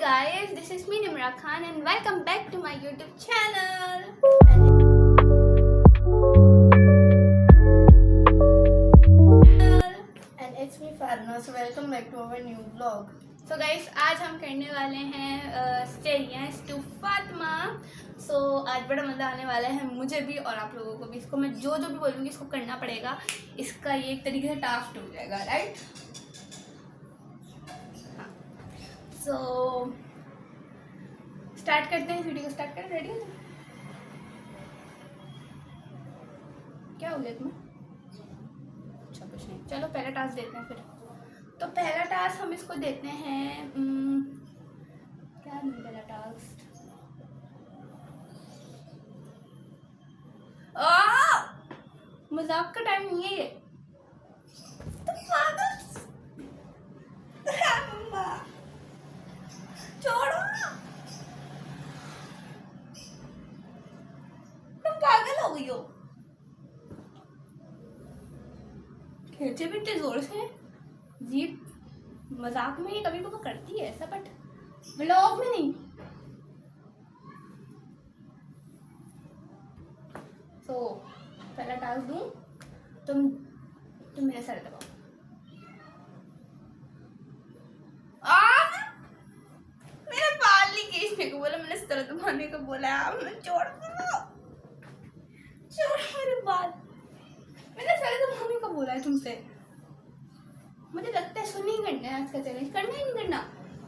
guys, this is me Nimra Khan and welcome back to my YouTube channel. And it's me Farna, so welcome back to our new vlog. So guys, आज हम करने वाले हैं स्टेरियंस to Fatima. So आज बड़ा मज़ा आने वाला है मुझे भी और आप लोगों को भी. इसको मैं जो भी बोलूँगी इसको करना पड़ेगा. इसका ये एक तरीके से टास्क हो जाएगा, राइट? सो स्टार्ट करते हैं वीडियो को. स्टार्ट कर. रेडी हो? क्या हो गया तुम्हें? अच्छा कुछ नहीं. चलो पहला टास्क देते हैं फिर. तो पहला टास्क हम इसको देते हैं क्या नहीं पहला टास्क. मजाक का टाइम नहीं है ये. तुम पागल. छोड़ो. तुम पागल हो गई हो. खींचे भी इतने जोर से. जीप मजाक में ही कभी कभी करती है ऐसा, बट व्लॉग में नहीं. सो पहला टास्क दूं. तुम मेरे सर दबाओ. मेरा बाल नहीं खींचने को बोला, मैंने सर दबाने को बोला. छोड़ मेरे बाल. मैंने सर दबाने को बोला है तुमसे. मुझे लगता है सुन नहीं करना है आज का चैलेंज. करना ही नहीं करना.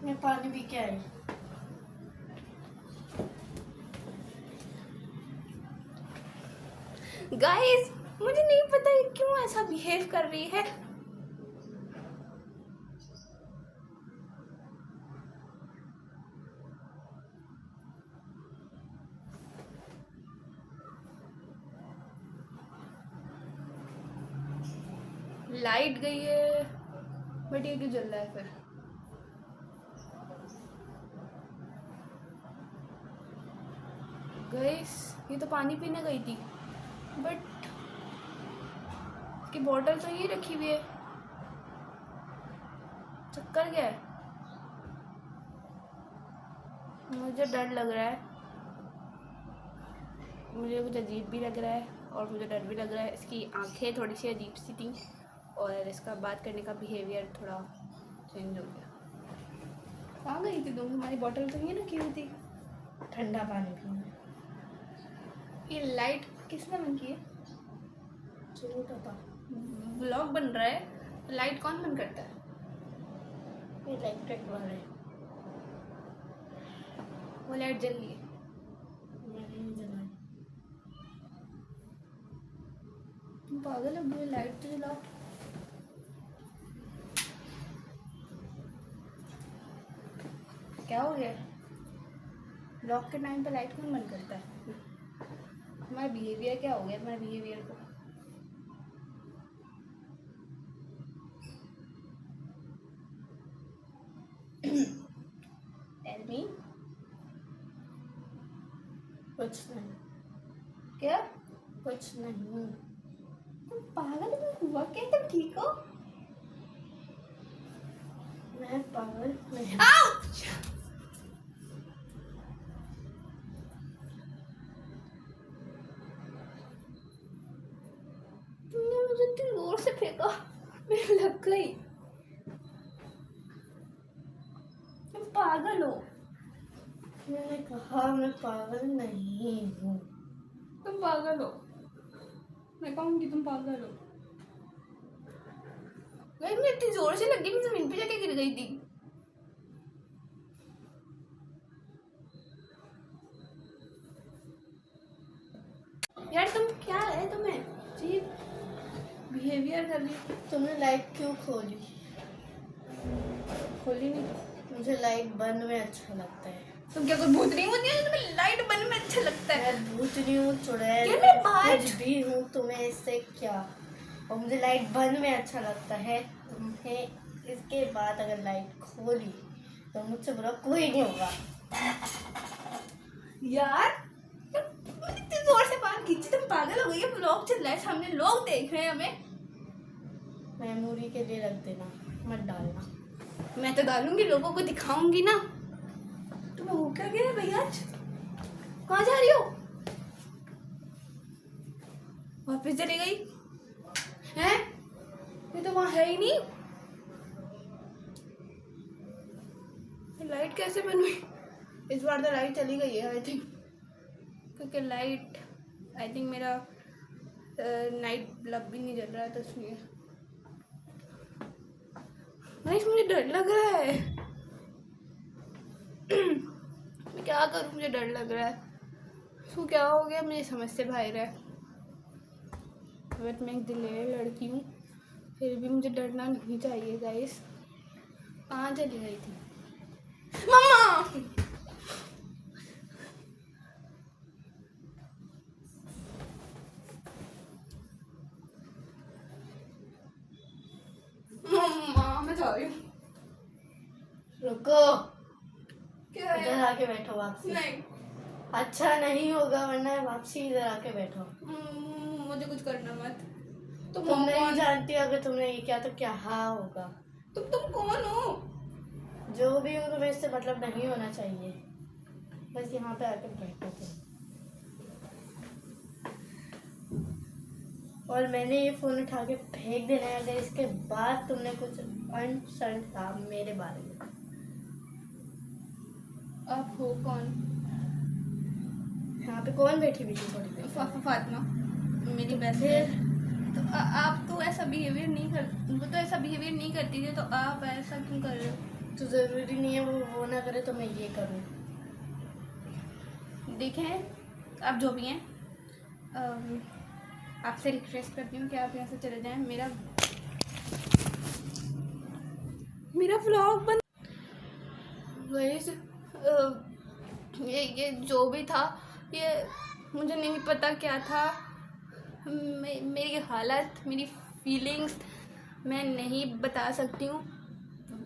मैं पानी पी के आई. गाइस मुझे नहीं पता ये क्यों ऐसा बिहेव कर रही है. लाइट गई है बट ये क्यों जल रहा है फिर? गाइस ये तो पानी पीने गई थी बट इसकी बोतल तो ये रखी हुई है. चक्कर क्या है? मुझे डर लग रहा है. मुझे कुछ अजीब भी लग रहा है और मुझे डर भी लग रहा है. इसकी आंखें थोड़ी सी अजीब सी थी और इसका बात करने का बिहेवियर थोड़ा चेंज हो गया. कहाँ गई थी तुम? हमारी बोतल तो ये रखी हुई थी. ठंडा पानी पीना. ये लाइट किसने बंद की है? चलो पापा. व्लॉग बन रहा है तो लाइट कौन बंद करता है? ये इलेक्ट्रिक वाले. वो लाइट जल रही है. मैंने नहीं जलाई. तुम पागल हो गए. लाइट तो जलाओ. क्या हो गया? व्लॉग के टाइम पे लाइट कौन बंद करता है? तुम्हारा बिहेवियर क्या हो गया? तुम्हारे बिहेवियर को टेल मी. कुछ नहीं. क्या? कुछ नहीं. तुम पागल हुआ क्या? तुम ठीक हो? मैं पागल नहीं. आउच! तुमने मुझे इतनी जोर से फेंका, मेरे लग गई. तुम पागल हो. मैंने कहा मैं पागल नहीं हूँ. तुम पागल हो. मैं कहूँगी तुम पागल हो. गाइस मैं इतनी जोर से लगी, मैं जमीन पे जाके गिर गई थी. यार तुम क्या है? तुम्हें अजीब बिहेवियर कर रही. तुमने लाइट क्यों खोली? खोली नहीं तो. मुझे लाइट बंद में अच्छा लगता है. तुम क्या कोई भूतनी होती है? तुम्हें लाइट बंद में अच्छा लगता है? मैं भूतनी हूँ, चुड़ैल, ये मैं बाहर कुछ भी हूँ. तुम्हें इससे क्या? और मुझे लाइट बंद में अच्छा लगता है. तुम्हें इसके बाद अगर लाइट खोली तो मुझसे बुरा कोई नहीं होगा. यार तुम इतनी जोर से बात खींची. तुम पागल हो गई है. व्लॉग चल रहा है, सामने लोग देख रहे हैं हमें. मेमोरी के लिए रख देना, मत डालना. मैं तो डालूंगी, लोगों को दिखाऊंगी ना. तुम्हें हो क्या गया है भैया? आज कहाँ जा रही हो? वापस चली गई हैं? ये तो वहां है ही नहीं। लाइट कैसे बन गई? इस बार तो लाइट चली गई है आई थिंक, क्योंकि लाइट आई थिंक मेरा नाइट बल्ब भी नहीं जल रहा है तो इसलिए। गाइस मुझे डर लग रहा है। मैं क्या करूं, मुझे डर लग रहा है। उसको क्या हो गया मुझे समझ से बाहर है। बट मैं एक दिलेर लड़की हूँ, फिर भी मुझे डरना नहीं चाहिए गाइस। कहाँ चली गई थी मम्मा? मम्मा मैं जा रही हूँ। रुको, क्या है? इधर आके बैठो वापसी। नहीं अच्छा नहीं होगा, वरना वापसी इधर आके बैठो। मुझे कुछ करना मत। तुम नहीं जानती, अगर तुमने ये किया तो क्या होगा। तुम कौन हो? जो भी हो तुम्हें इससे मतलब नहीं होना चाहिए। बस यहाँ पे आके बैठो तुम। और मैंने ये फोन उठा के फेंक देना है अगर इसके बाद तुमने कुछ अनसन कहा मेरे बारे में। आप हो कौन? यहाँ पे कौन बैठी हुई थी थोड़ी देर? फातिमा मेरी बेस्ट है। तो आप तो ऐसा बिहेवियर नहीं कर, वो तो ऐसा बिहेवियर नहीं करती थी, तो आप ऐसा क्यों कर रहे हो? तो ज़रूरी नहीं है वो ना करे तो मैं ये करूँ। देखें आप जो भी हैं, आपसे रिक्वेस्ट करती हूँ कि आप यहाँ से चले जाएं। मेरा व्लॉग बन गाइस। ये जो भी था, ये मुझे नहीं पता क्या था। मेरी हालत, मेरी फीलिंग्स मैं नहीं बता सकती हूँ।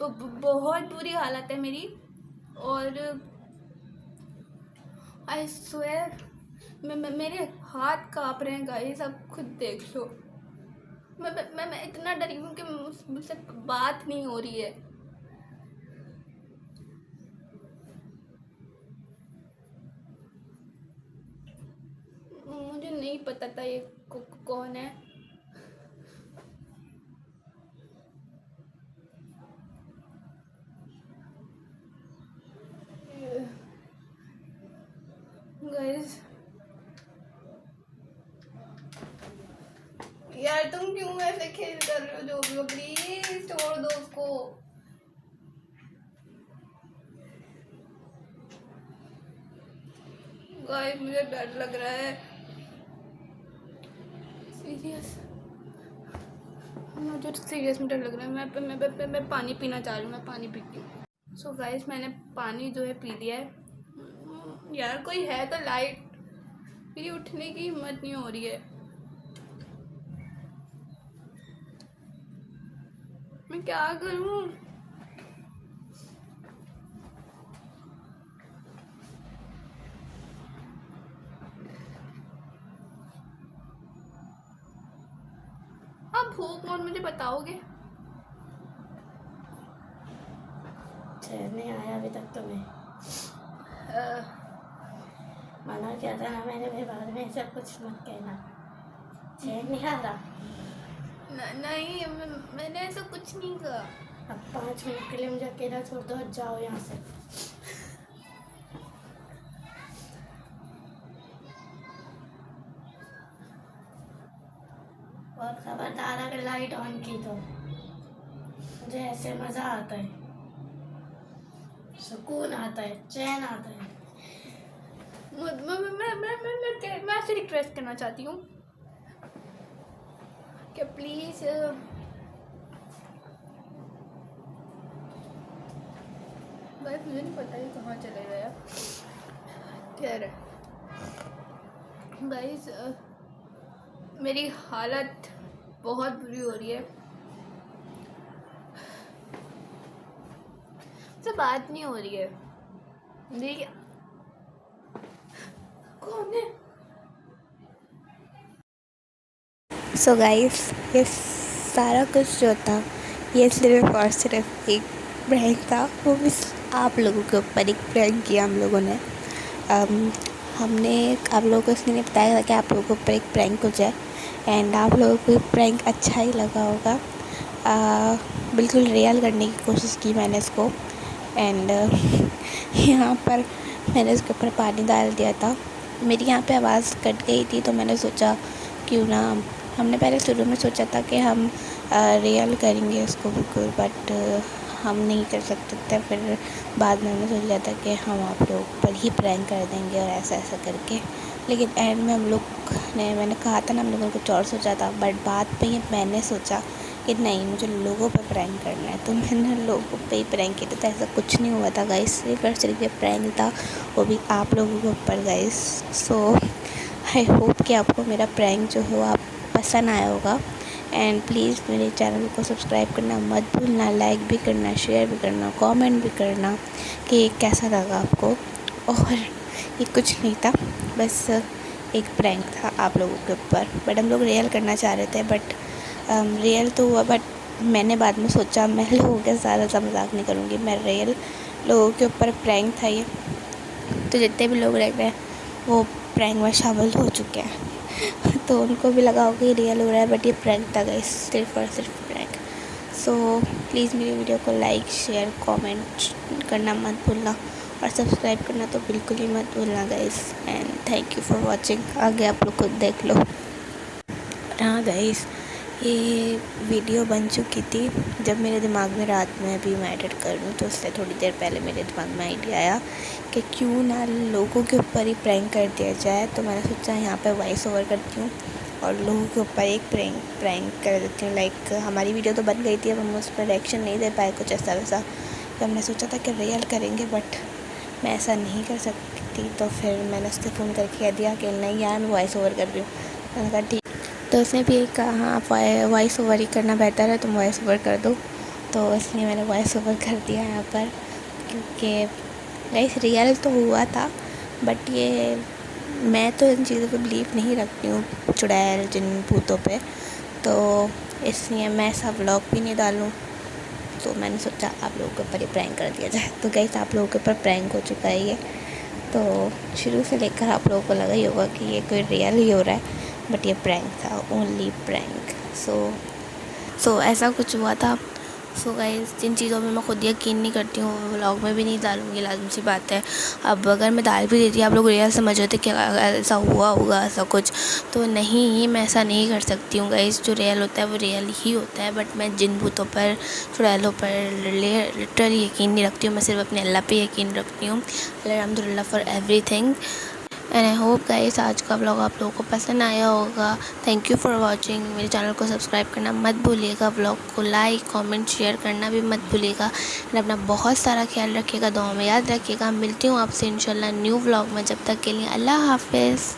बहुत बुरी हालत है मेरी। और आई स्वेयर मेरे हाथ काँप रहे हैं गाइस, आप खुद देख लो। मैं इतना डरी हूँ कि मुझसे बात नहीं हो रही है। मुझे नहीं पता था ये कौन है। गाइस यार तुम क्यों ऐसे खेल कर रहे हो? जो भी हो प्लीज छोड़ दो उसको। गाइस मुझे डर लग रहा है सीरियस, मुझे सीरियस में डर लग रहा है। मैं पानी पीना चाह रही हूँ, मैं पानी पीती हूँ। सो गाइस मैंने पानी जो है पी लिया है। यार कोई है तो लाइट, मेरी उठने की हिम्मत नहीं हो रही है। मैं क्या करूं? आप हो कौन मुझे बताओगे? चैन नहीं आया अभी तक तुम्हें? मना किया था ना मैंने मेरे बारे में ऐसा कुछ मत कहना। चैन नहीं आ रहा? नहीं मैंने ऐसा कुछ नहीं कहा। अब 5 मिनट के लिए मुझे अकेला छोड़ दो और जाओ यहाँ से। और खबरदार अगर लाइट ऑन की तो मुझे ऐसे मज़ा आता है, सुकून आता है, चैन आता है। मैं आपसे रिक्वेस्ट करना चाहती हूँ कि प्लीज़ भाई मुझे नहीं पता ये कहाँ चले गया। क्या रहा गाइस, मेरी हालत बहुत बुरी हो रही है। मुझसे बात नहीं हो रही है। देखिए कौन है? सो गाइस ये सारा कुछ जो था ये सिर्फ और सिर्फ एक प्रैंक था। वो आप लोगों के ऊपर एक प्रैंक किया हम लोगों ने। हमने आप लोगों को इसलिए नहीं बताया था कि आप लोगों के ऊपर एक प्रैंक हो जाए, एंड आप लोगों को प्रैंक अच्छा ही लगा होगा। बिल्कुल रियल करने की कोशिश की मैंने इसको, एंड यहाँ पर मैंने इसके ऊपर पानी डाल दिया था। मेरी यहाँ पे आवाज़ कट गई थी, तो मैंने सोचा क्यों ना, हमने पहले शुरू में सोचा था कि हम रियल करेंगे इसको बिल्कुल, बट हम नहीं कर सकते थे। फिर बाद में हमने सोच लिया था कि हम आप लोग पर ही प्रैंक कर देंगे और ऐसा ऐसा करके, लेकिन एंड में हम लोग ने, मैंने कहा था ना हम लोगों ने कुछ और सोचा था, बट बाद में ये मैंने सोचा कि नहीं, मुझे लोगों पर प्रैंक करना है, तो मैंने लोगों पे ही प्रैंक किया। तो ऐसा कुछ नहीं हुआ था गाइस, सिर्फ और सिर्फ ये प्रैंक था, वो भी आप लोगों के ऊपर गाइस। सो आई होप कि आपको मेरा प्रैंक जो है वो आप पसंद आया होगा, एंड प्लीज़ मेरे चैनल को सब्सक्राइब करना मत भूलना, लाइक भी करना, शेयर भी करना, कमेंट भी करना कि ये कैसा लगा आपको। और ये कुछ नहीं था, बस एक प्रैंक था आप लोगों के ऊपर, बट हम लोग रियल करना चाह रहे थे, बट रियल तो हुआ, बट मैंने बाद में सोचा मैं लोगों के साथ ऐसा मजाक नहीं करूँगी, मैं रियल लोगों के ऊपर प्रैंक था ये। तो जितने भी लोग रह गए वो प्रैंक में शामिल हो चुके हैं तो उनको भी लगा होगा कि रियल हो रहा है, बट ये प्रैंक था गाइस, सिर्फ और सिर्फ प्रैंक। सो प्लीज़ मेरी वीडियो को लाइक, शेयर, कमेंट करना मत भूलना, और सब्सक्राइब करना तो बिल्कुल ही मत भूलना guys. And thank you for watching. आगे आप लोग खुद देख लो। हाँ गाइस, ये वीडियो बन चुकी थी जब मेरे दिमाग में रात में अभी मैं एडिट कर लूँ, तो उससे थोड़ी देर पहले मेरे दिमाग में आइडिया आया कि क्यों ना लोगों के ऊपर ही प्रैंक कर दिया जाए। तो मैंने सोचा यहाँ पे वॉइस ओवर करती हूँ और लोगों के ऊपर एक प्रैंक कर देती हूँ। लाइक हमारी वीडियो तो बन गई थी, अब हम उस पर रिएक्शन नहीं दे पाए कुछ ऐसा वैसा, तो हमने सोचा था कि रियल करेंगे, बट मैं ऐसा नहीं कर सकती। तो फिर मैंने उससे फ़ोन करके कह दिया कि नहीं यार, मैं वॉइस ओवर कर रही हूँ। मैंने कहा ठीक, तो उसने भी कहा हाँ वॉइस ओवर ही करना बेहतर है, तुम वॉइस ओवर कर दो। तो इसलिए मैंने वॉइस ओवर कर दिया यहाँ पर, क्योंकि गाइस रियल तो हुआ था, बट ये मैं तो इन चीज़ों पे बिलीव नहीं रखती हूँ, चुड़ैल जिन भूतों पे, तो इसलिए मैं ऐसा व्लॉग भी नहीं डालूँ। तो मैंने सोचा आप लोगों के ऊपर ही प्रैंक कर दिया जाए। तो गाइस आप लोगों के ऊपर प्रैंक हो चुका है ये, तो शुरू से लेकर आप लोगों को लगा ही होगा कि ये कोई रियल ही हो रहा है, बट ये प्रैंक था, ओनली प्रैंक। सो ऐसा कुछ हुआ था। सो गाइस, जिन चीज़ों में मैं खुद यकीन नहीं करती हूँ वो व्लॉग में भी नहीं डालूँगी, लाजमी सी बात है। अब अगर मैं डाल भी देती, आप लोग रियल समझ रहे थे कि ऐसा हुआ होगा ऐसा कुछ, तो नहीं, मैं ऐसा नहीं कर सकती हूँ गाइस। जो रियल होता है वो रियल ही होता है, बट मैं जिन भूतों पर, चुड़ैलों पर लिटरली यकीन नहीं रखती हूँ। मैं सिर्फ अपने अल्लाह पे यकीन रखती हूँ। अल्हम्दुलिल्लाह for everything. And I hope guys आज का ब्लॉग आप लोगों को पसंद आया होगा। Thank you for watching. मेरे चैनल को सब्सक्राइब करना मत भूलिएगा, ब्लॉग को लाइक, कमेंट, शेयर करना भी मत भूलिएगा। एंड अपना बहुत सारा ख्याल रखिएगा, दुआ में याद रखिएगा। मिलती हूँ आपसे इंशाल्लाह न्यू ब्लॉग में। जब तक के लिए अल्लाह हाफिज़।